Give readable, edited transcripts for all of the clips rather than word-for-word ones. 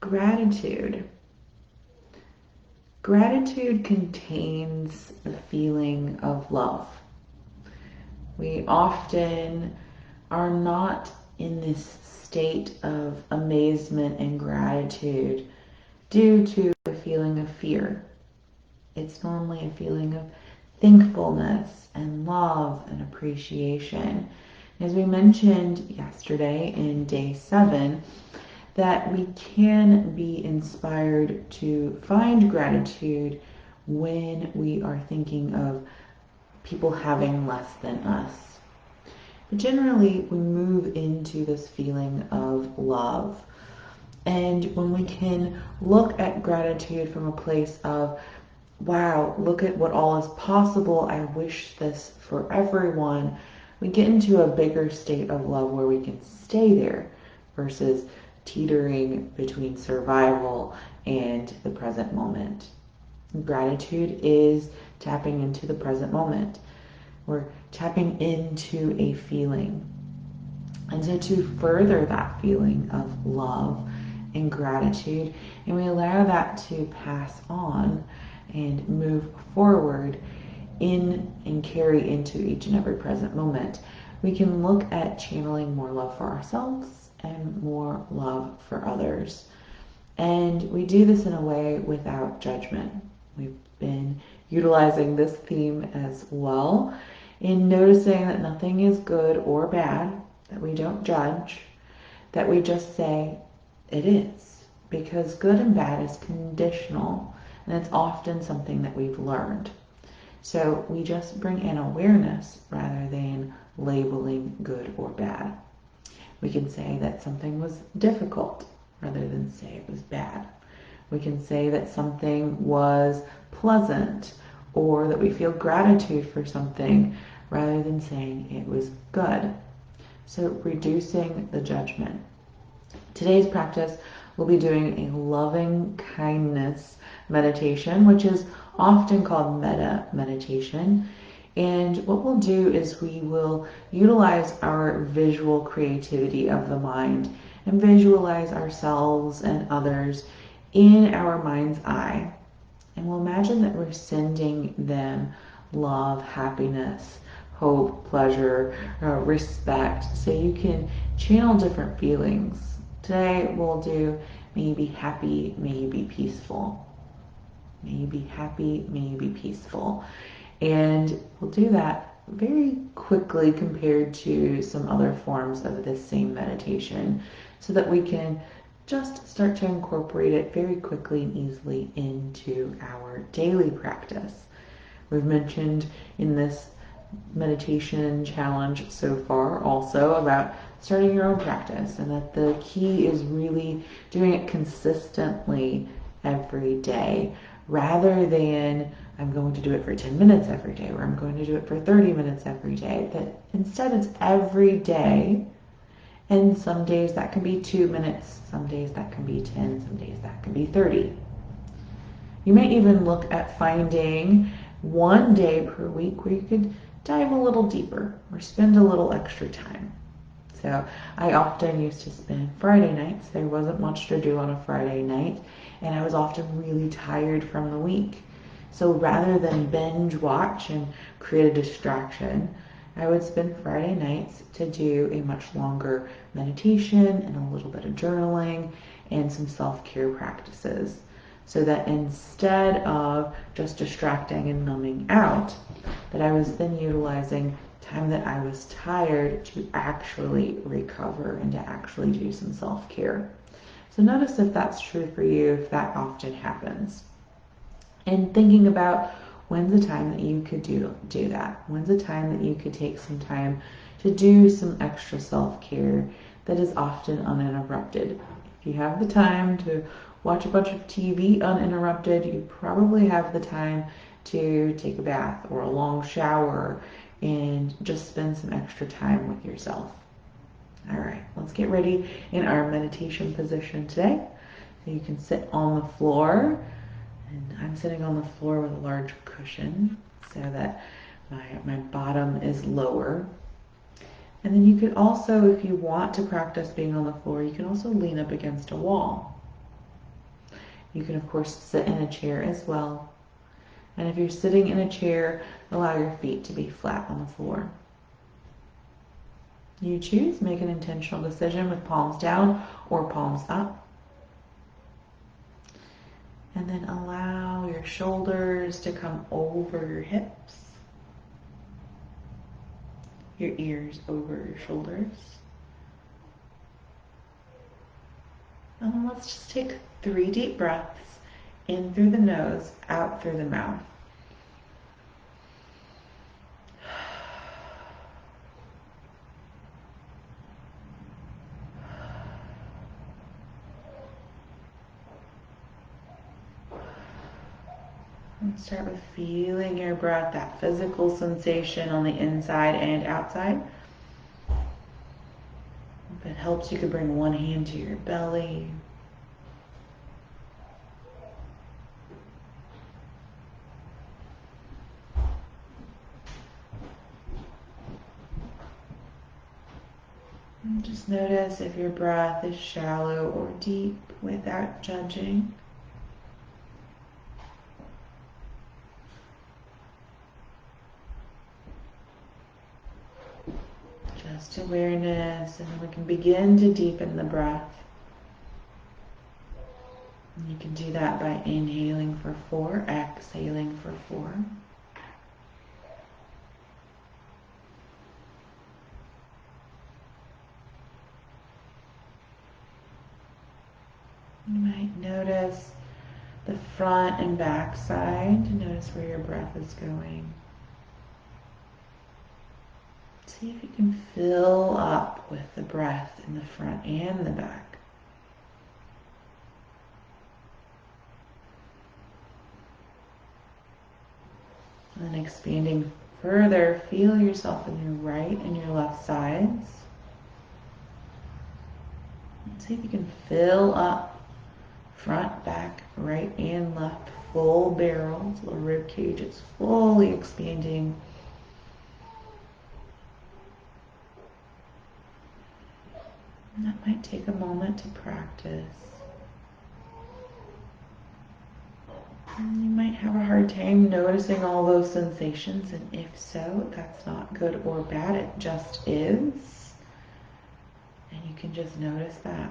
Gratitude. Gratitude contains the feeling of love. We often are not in this state of amazement and gratitude due to a feeling of fear. It's normally a feeling of thankfulness and love and appreciation. As we mentioned yesterday in day 7, that we can be inspired to find gratitude when we are thinking of people having less than us. But generally, we move into this feeling of love. And when we can look at gratitude from a place of, wow, look at what all is possible, I wish this for everyone, we get into a bigger state of love where we can stay there versus teetering between survival and the present moment. Gratitude is tapping into the present moment. We're tapping into a feeling. And so to further that feeling of love and gratitude, and we allow that to pass on and move forward in and carry into each and every present moment, we can look at channeling more love for ourselves and more love for others. And we do this in a way without judgment. We've been utilizing this theme as well in noticing that nothing is good or bad, that we don't judge, that we just say it is, because good and bad is conditional, and it's often something that we've learned. So we just bring in awareness rather than labeling good or bad. We can say that something was difficult rather than say it was bad. We can say that something was pleasant or that we feel gratitude for something rather than saying it was good. So reducing the judgment. Today's practice, we'll be doing a loving kindness meditation, which is often called metta meditation. And what we'll do is we will utilize our visual creativity of the mind and visualize ourselves and others in our mind's eye. And we'll imagine that we're sending them love, happiness, hope, pleasure, respect. So you can channel different feelings. Today we'll do may you be happy, may you be peaceful. May you be happy, may you be peaceful. And we'll do that very quickly compared to some other forms of this same meditation so that we can just start to incorporate it very quickly and easily into our daily practice. We've mentioned in this meditation challenge so far also about starting your own practice, and that the key is really doing it consistently every day rather than I'm going to do it for 10 minutes every day or I'm going to do it for 30 minutes every day. That instead it's every day, and some days that can be 2 minutes, some days that can be 10, some days that can be 30. You might even look at finding one day per week where you could dive a little deeper or spend a little extra time. So I often used to spend Friday nights. There wasn't much to do on a Friday night, and I was often really tired from the week. So rather than binge watch and create a distraction, I would spend Friday nights to do a much longer meditation and a little bit of journaling and some self-care practices. So that instead of just distracting and numbing out, that I was then utilizing time that I was tired to actually recover and to actually do some self-care. So notice if that's true for you, if that often happens. And thinking about when's the time that you could do that? When's the time that you could take some time to do some extra self-care that is often uninterrupted? If you have the time to watch a bunch of TV uninterrupted, you probably have the time to take a bath or a long shower and just spend some extra time with yourself. All right, let's get ready in our meditation position today. So you can sit on the floor, and I'm sitting on the floor with a large cushion so that my bottom is lower. And then you could also, if you want to practice being on the floor, you can also lean up against a wall. You can, of course, sit in a chair as well. And if you're sitting in a chair, allow your feet to be flat on the floor. You choose, make an intentional decision with palms down or palms up. And then allow your shoulders to come over your hips, your ears over your shoulders. And then let's just take 3 deep breaths, in through the nose, out through the mouth. And start with feeling your breath, that physical sensation on the inside and outside. If it helps, you could bring one hand to your belly. And just notice if your breath is shallow or deep without judging. Just awareness, and then we can begin to deepen the breath. And you can do that by inhaling for 4, exhaling for 4. You might notice the front and back side. Notice where your breath is going. See if you can fill up with the breath in the front and the back. And then expanding further, feel yourself in your right and your left sides. And see if you can fill up front, back, right and left, full barrel. So the rib cage is fully expanding. And that might take a moment to practice. And you might have a hard time noticing all those sensations, and if so, that's not good or bad, it just is. And you can just notice that.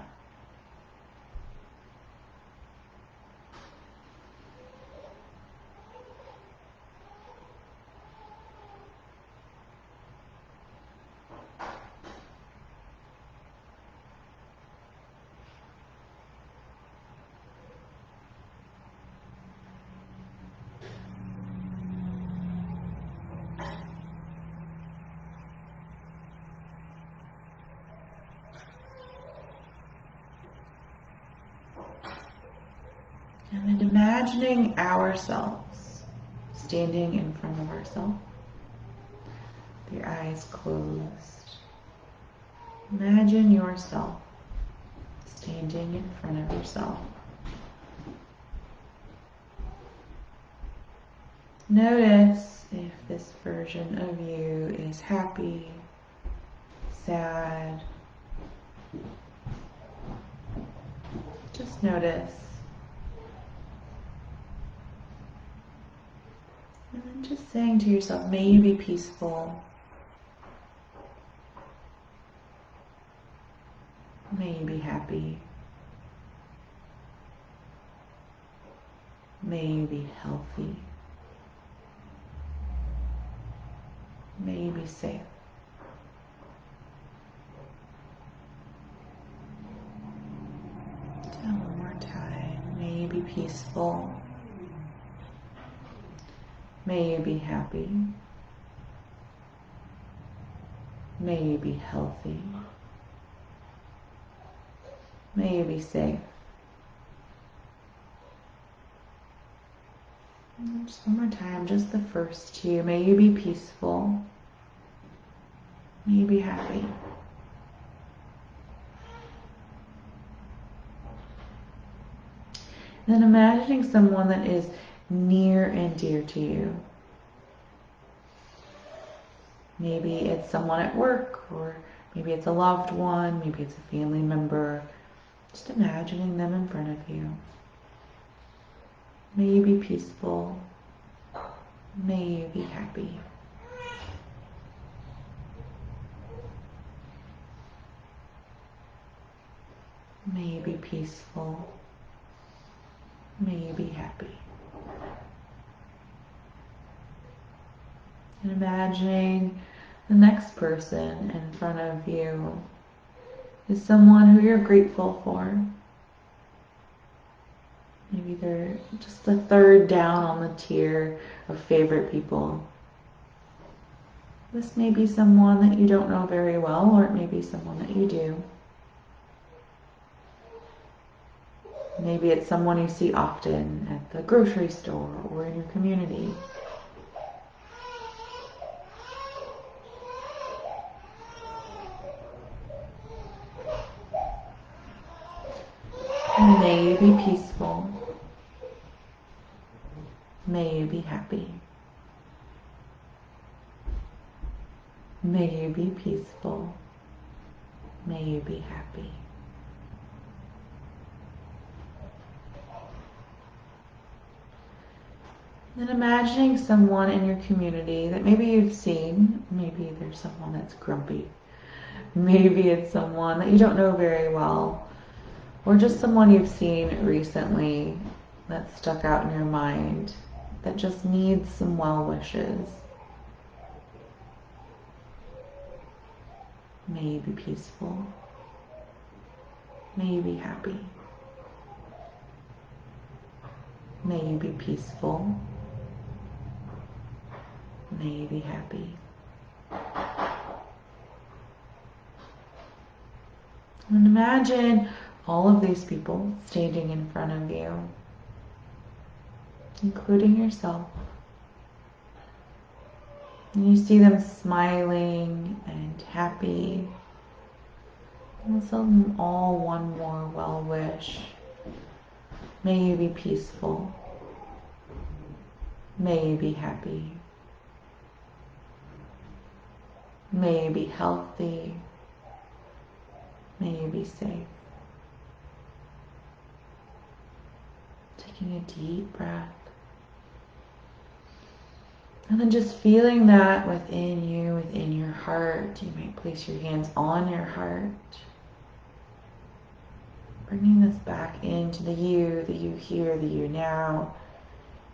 And then imagining ourselves standing in front of ourselves, with your eyes closed. Imagine yourself standing in front of yourself. Notice if this version of you is happy, sad. Just notice. And then just saying to yourself, may you be peaceful. May you be happy. May you be healthy. May you be safe. One more time. May you be peaceful. May you be happy. May you be healthy. May you be safe. And just one more time, just the first 2. May you be peaceful. May you be happy. Then imagining someone that is near and dear to you. Maybe it's someone at work, or maybe it's a loved one, maybe it's a family member. Just imagining them in front of you. May you be peaceful. May you be happy. May you be peaceful. May you be happy. And imagining the next person in front of you is someone who you're grateful for. Maybe they're just the third down on the tier of favorite people. This may be someone that you don't know very well, or it may be someone that you do. Maybe it's someone you see often at the grocery store or in your community. And may you be peaceful. May you be happy. May you be peaceful. May you be happy. Then imagining someone in your community that maybe you've seen. Maybe there's someone that's grumpy. Maybe it's someone that you don't know very well. Or just someone you've seen recently that stuck out in your mind that just needs some well wishes. May you be peaceful. May you be happy. May you be peaceful. May you be happy. And imagine all of these people standing in front of you, including yourself. And you see them smiling and happy. And tell them all one more well wish. May you be peaceful. May you be happy. May you be healthy. May you be safe. Taking a deep breath. And then just feeling that within you, within your heart. You might place your hands on your heart. Bringing this back into the you here, the you now.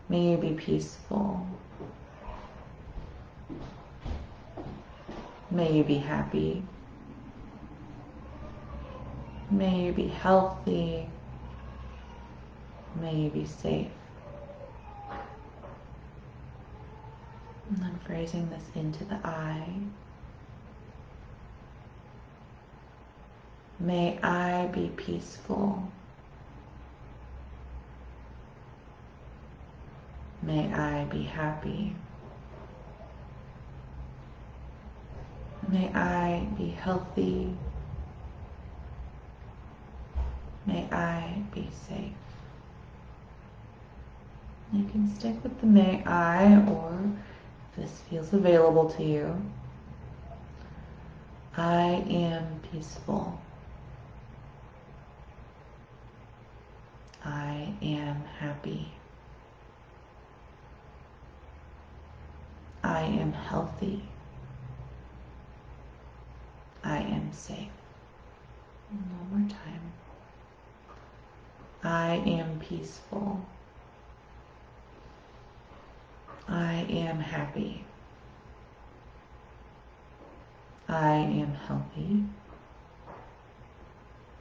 May you be peaceful. May you be happy. May you be healthy. May you be safe. And then phrasing this into the I. May I be peaceful. May I be happy. May I be healthy. May I be safe. You can stick with the may I, or if this feels available to you, I am peaceful. I am happy. I am healthy. I am safe. One more time. I am peaceful. I am happy. I am healthy.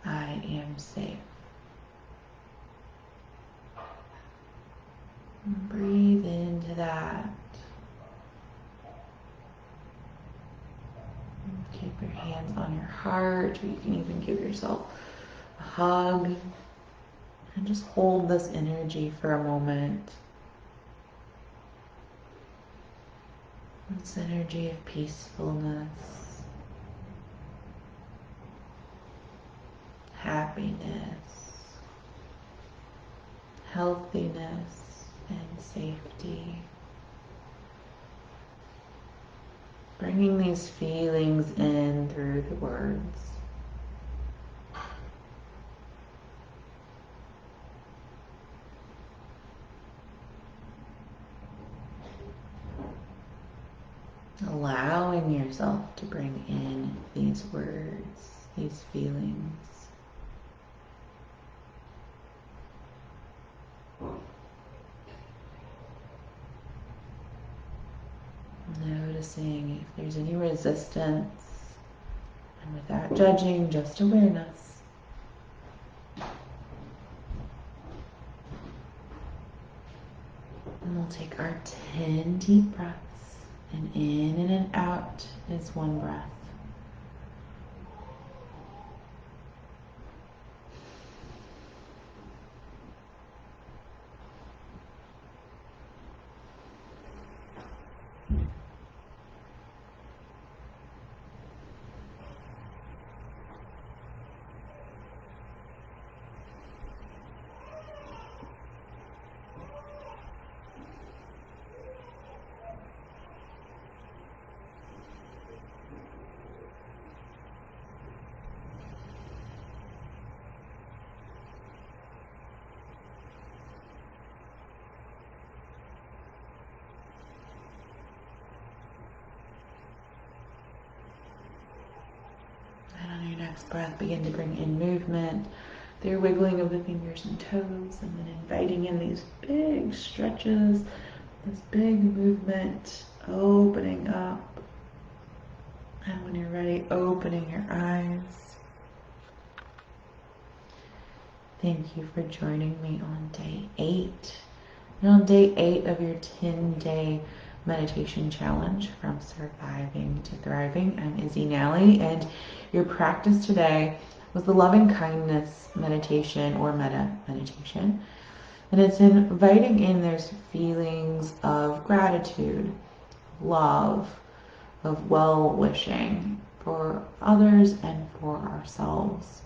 I am safe. And breathe into that. Keep your hands on your heart, or you can even give yourself a hug. And just hold this energy for a moment. This energy of peacefulness, happiness, healthiness, and safety. Bringing these feelings in through the words. Allowing yourself to bring in these words, these feelings. Noticing if there's any resistance, and without judging, just awareness. And we'll take our 10 deep breaths, and in and out is one breath. And on your next breath, begin to bring in movement through wiggling of the fingers and toes, and then inviting in these big stretches, this big movement, opening up. And when you're ready, opening your eyes. Thank you for joining me on day 8. And on day 8 of your 10-day meditation challenge, From Surviving to Thriving. I'm Izzy Nally, and your practice today was the loving kindness meditation, or metta meditation. And it's inviting in those feelings of gratitude, love, of well-wishing for others and for ourselves.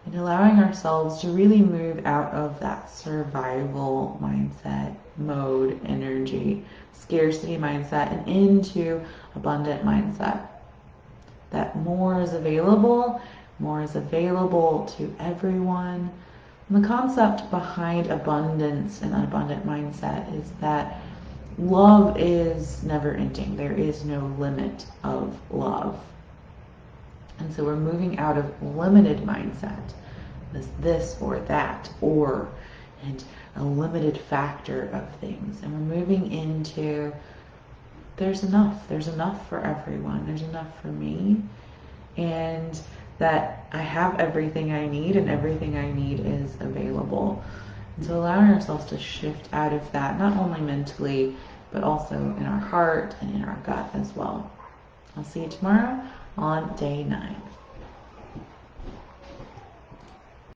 And allowing ourselves to really move out of that survival mindset, mode, energy, scarcity mindset, and into abundant mindset. That more is available to everyone. And the concept behind abundance and abundant mindset is that love is never ending. There is no limit of love. And so we're moving out of limited mindset, this or that, or, and a limited factor of things. And we're moving into, there's enough for everyone. There's enough for me. And that I have everything I need, and everything I need is available. And so allowing ourselves to shift out of that, not only mentally, but also in our heart and in our gut as well. I'll see you tomorrow on day 9.